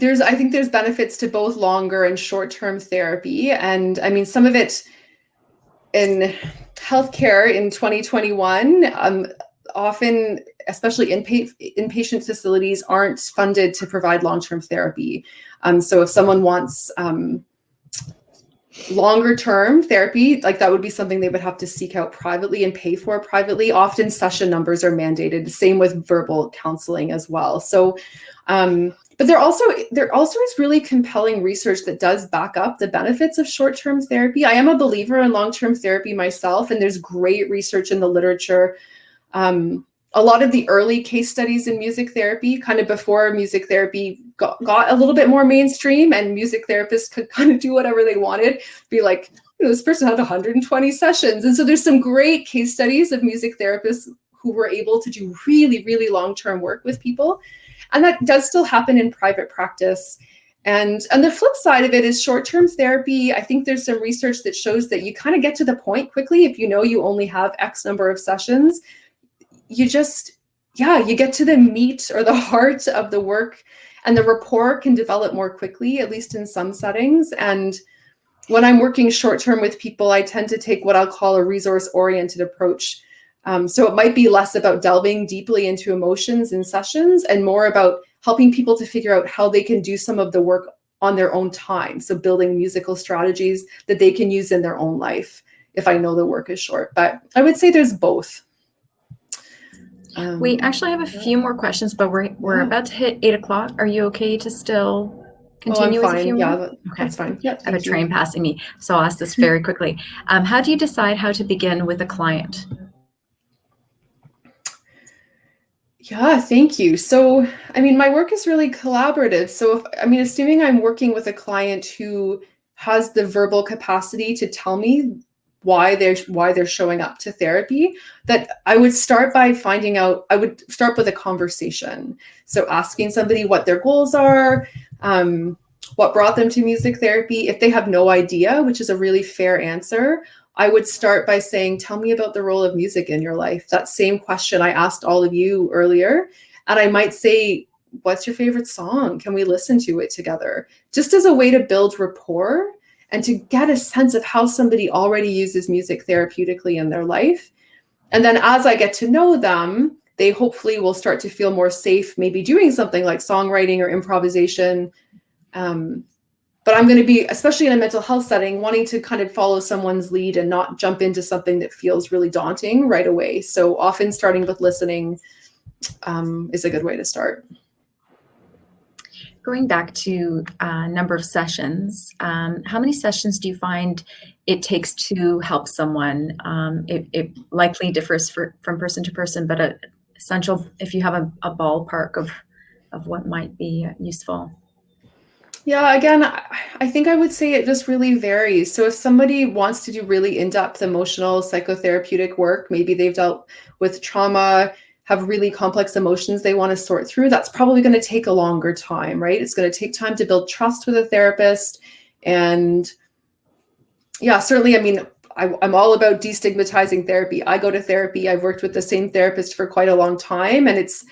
I think there's benefits to both longer and short-term therapy. And I mean, some of it in healthcare in 2021, often, especially inpatient facilities, aren't funded to provide long-term therapy. So if someone wants longer term therapy, like that would be something they would have to seek out privately and pay for privately. Often session numbers are mandated, same with verbal counseling as well. So but there also is really compelling research that does back up the benefits of short-term therapy. I am a believer in long-term therapy myself, and there's great research in the literature. A lot of the early case studies in music therapy, kind of before music therapy got a little bit more mainstream and music therapists could kind of do whatever they wanted, be like, this person had 120 sessions. And so there's some great case studies of music therapists who were able to do really, really long-term work with people. And that does still happen in private practice. And the flip side of it is short-term therapy. I think there's some research that shows that you kind of get to the point quickly. If you know you only have X number of sessions, you get to the meat or the heart of the work, and the rapport can develop more quickly, at least in some settings. And when I'm working short-term with people, I tend to take what I'll call a resource-oriented approach. So it might be less about delving deeply into emotions in sessions and more about helping people to figure out how they can do some of the work on their own time. So building musical strategies that they can use in their own life if I know the work is short. But I would say there's both. We actually have a few more questions, but we're about to hit 8 o'clock. Are you okay to still continue with a few more? Okay. That's fine. Yeah, I have a train passing me, so I'll ask this very quickly. How do you decide how to begin with a client? Yeah, thank you. So, my work is really collaborative. So, assuming I'm working with a client who has the verbal capacity to tell me why they're showing up to therapy, that I would start by finding out. I would start with a conversation. So asking somebody what their goals are, what brought them to music therapy. If they have no idea, which is a really fair answer, I would start by saying, tell me about the role of music in your life. That same question I asked all of you earlier. And I might say, what's your favorite song? Can we listen to it together? Just as a way to build rapport and to get a sense of how somebody already uses music therapeutically in their life. And then as I get to know them, they hopefully will start to feel more safe, maybe doing something like songwriting or improvisation. But I'm going to be, especially in a mental health setting, wanting to kind of follow someone's lead and not jump into something that feels really daunting right away. So often starting with listening is a good way to start. Going back to number of sessions, how many sessions do you find it takes to help someone? It likely differs from person to person, but essential if you have a ballpark of what might be useful. Yeah, again, I think I would say it just really varies. So if somebody wants to do really in-depth emotional psychotherapeutic work, maybe they've dealt with trauma, have really complex emotions they want to sort through, that's probably going to take a longer time, right? It's going to take time to build trust with a therapist. And yeah, certainly, I'm all about destigmatizing therapy. I go to therapy. I've worked with the same therapist for quite a long time, and it's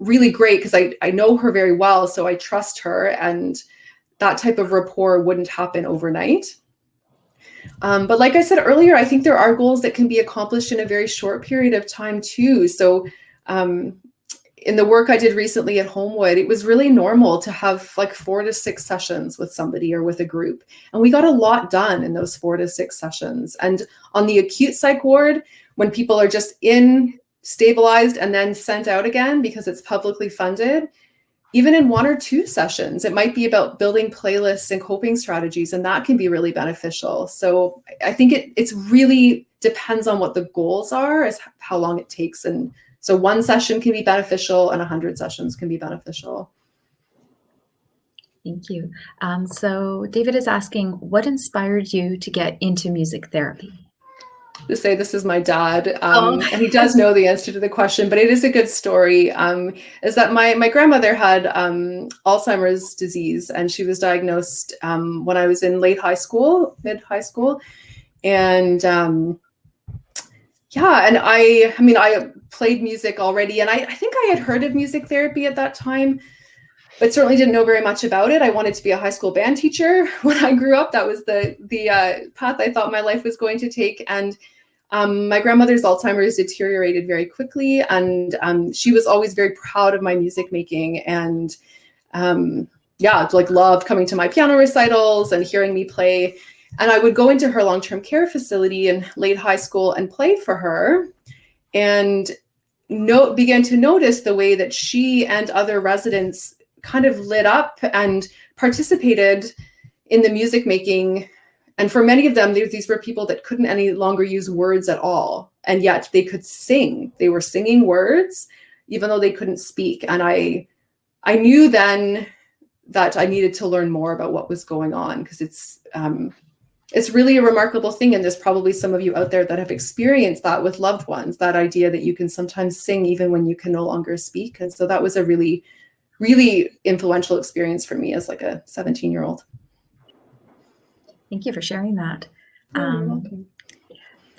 really great because I know her very well, so I trust her, and that type of rapport wouldn't happen overnight. But like I said earlier, I think there are goals that can be accomplished in a very short period of time too. So in the work I did recently at Homewood, it was really normal to have like 4 to 6 sessions with somebody or with a group. And we got a lot done in those 4 to 6 sessions. And on the acute psych ward, when people are just stabilized and then sent out again because it's publicly funded, even in 1 or 2 sessions, it might be about building playlists and coping strategies, and that can be really beneficial. So I think it's really depends on what the goals are, as how long it takes. And so 1 session can be beneficial and 100 sessions can be beneficial. Thank you. So David is asking, what inspired you to get into music therapy? To say this is my dad, and he does know the answer to the question, but it is a good story, is that my grandmother had Alzheimer's disease, and she was diagnosed when I was in mid-high school. And and I played music already, and I think I had heard of music therapy at that time, but certainly didn't know very much about it. I wanted to be a high school band teacher when I grew up. That was the path I thought my life was going to take. And My grandmother's Alzheimer's deteriorated very quickly, and she was always very proud of my music making, and like loved coming to my piano recitals and hearing me play. And I would go into her long-term care facility in late high school and play for her, and began to notice the way that she and other residents kind of lit up and participated in the music making. And for many of them, these were people that couldn't any longer use words at all. And yet they could sing. They were singing words, even though they couldn't speak. And I knew then that I needed to learn more about what was going on, because it's really a remarkable thing. And there's probably some of you out there that have experienced that with loved ones, that idea that you can sometimes sing even when you can no longer speak. And so that was a really, really influential experience for me as like a 17-year-old. Thank you for sharing that. You're welcome.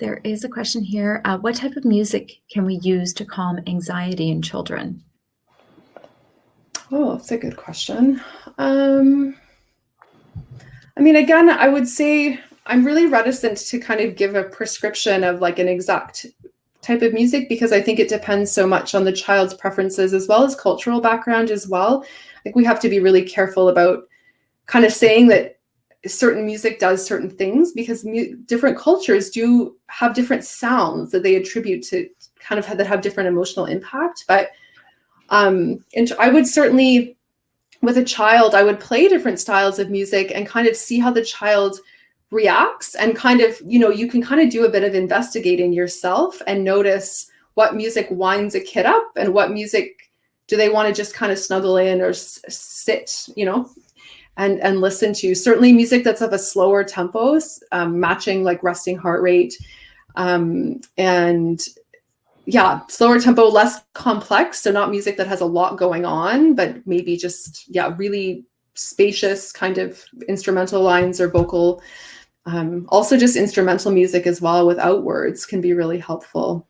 There is a question here. What type of music can we use to calm anxiety in children? Oh, that's a good question. Again, I would say I'm really reticent to kind of give a prescription of like an exact type of music, because I think it depends so much on the child's preferences as well as cultural background as well. Like, we have to be really careful about kind of saying that certain music does certain things, because different cultures do have different sounds that they attribute to kind of that have different emotional impact. But and I would certainly, with a child, I would play different styles of music and kind of see how the child reacts, and kind of, you can kind of do a bit of investigating yourself and notice what music winds a kid up and what music do they want to just kind of snuggle in or sit, and listen to. Certainly music that's of a slower tempo, matching like resting heart rate, and slower tempo, less complex. So not music that has a lot going on, but maybe just, really spacious kind of instrumental lines or vocal. Also just instrumental music as well without words can be really helpful.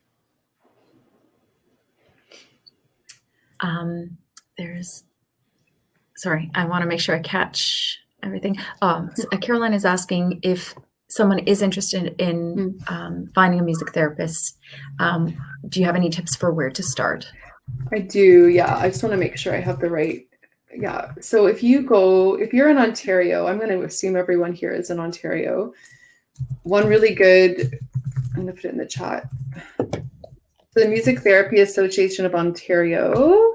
Sorry, I want to make sure I catch everything. Caroline is asking if someone is interested in finding a music therapist. Do you have any tips for where to start? I do, yeah. I just want to make sure I have the right. Yeah. So if you're in Ontario, I'm going to assume everyone here is in Ontario. One really good, I'm going to put it in the chat. The Music Therapy Association of Ontario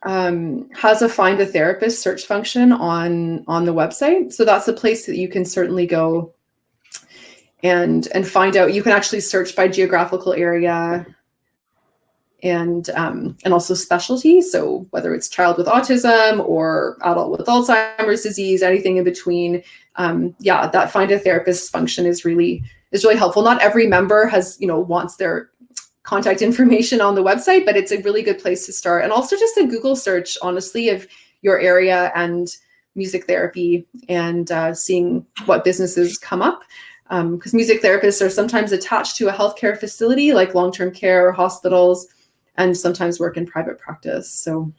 has a Find a Therapist search function on the website. So that's a place that you can certainly go and find out. You can actually search by geographical area and also specialty. So whether it's child with autism or adult with Alzheimer's disease, anything in between, that Find a Therapist function is really helpful. Not every member has, wants their contact information on the website, but it's a really good place to start. And also just a Google search, honestly, of your area and music therapy, and seeing what businesses come up. Because music therapists are sometimes attached to a healthcare facility like long-term care or hospitals, and sometimes work in private practice. So.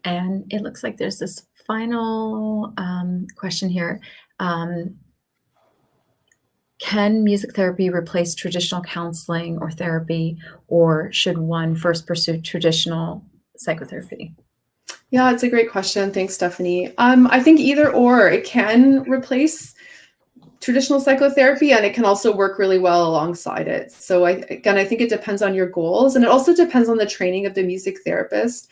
And it looks like there's this final question here. Can music therapy replace traditional counseling or therapy, or should one first pursue traditional psychotherapy? Yeah, it's a great question. Thanks, Stephanie. I think either or. It can replace traditional psychotherapy, and it can also work really well alongside it. So I think it depends on your goals, and it also depends on the training of the music therapist.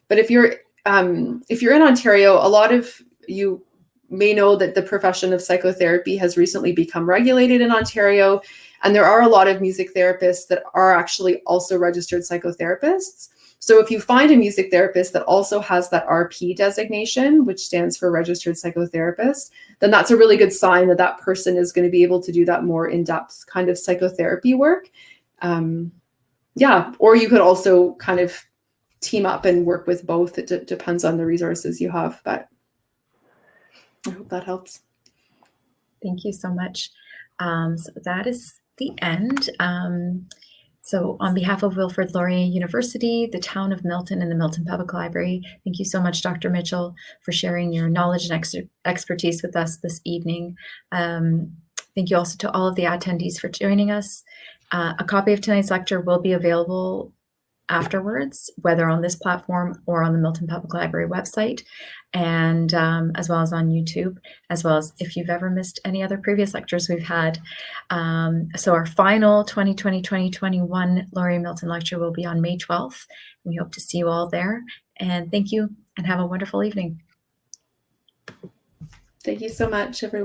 But if you're in Ontario, a lot of you may know that the profession of psychotherapy has recently become regulated in Ontario, and there are a lot of music therapists that are actually also registered psychotherapists. So if you find a music therapist that also has that RP designation, which stands for registered psychotherapist, then that's a really good sign that that person is going to be able to do that more in-depth kind of psychotherapy work. Or you could also kind of team up and work with both. It depends on the resources you have, but I hope that helps. Thank you so much. So that is the end. So on behalf of Wilfrid Laurier University, the town of Milton, and the Milton Public Library, thank you so much, Dr. Mitchell, for sharing your knowledge and expertise with us this evening. Thank you also to all of the attendees for joining us. A copy of tonight's lecture will be available afterwards, whether on this platform or on the Milton Public Library website, and as well as on YouTube, as well as if you've ever missed any other previous lectures we've had. So our final 2020-2021 Laurier Milton lecture will be on May 12th. We hope to see you all there. And thank you, and have a wonderful evening. Thank you so much, everyone.